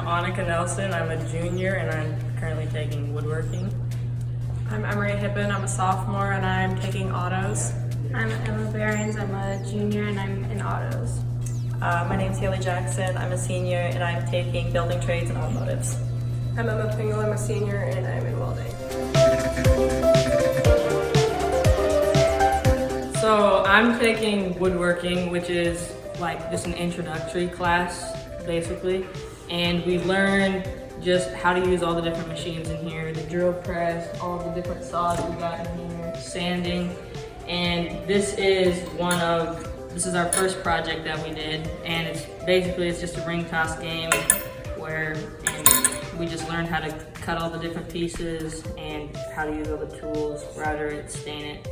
Annika Nelson. I'm a junior and I'm currently taking woodworking. I'm Emery Hippen. I'm a sophomore and I'm taking autos. I'm Emma Behrens. I'm a junior and I'm in autos. My name's Haley Jackson. I'm a senior and I'm taking building trades and automotives. I'm Emma Pingle. I'm a senior and I'm in welding. So I'm taking woodworking, which is like just an introductory class, basically. And we learn just how to use all the different machines in here, the drill press, all the different saws we got in here, sanding. And this is our first project that we did. And it's just a ring toss game where we just learned how to cut all the different pieces and how to use all the tools, router it, stain it,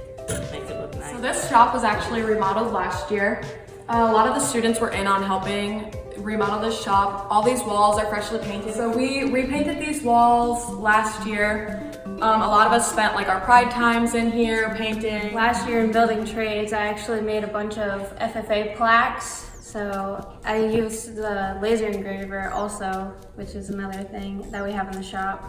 make it look nice. So this shop was actually remodeled last year. A lot of the students were in on helping remodel this shop. All these walls are freshly painted. So we repainted these walls last year. A lot of us spent like our pride times in here painting. Last year in building trades, I actually made a bunch of FFA plaques. So I used the laser engraver also, which is another thing that we have in the shop.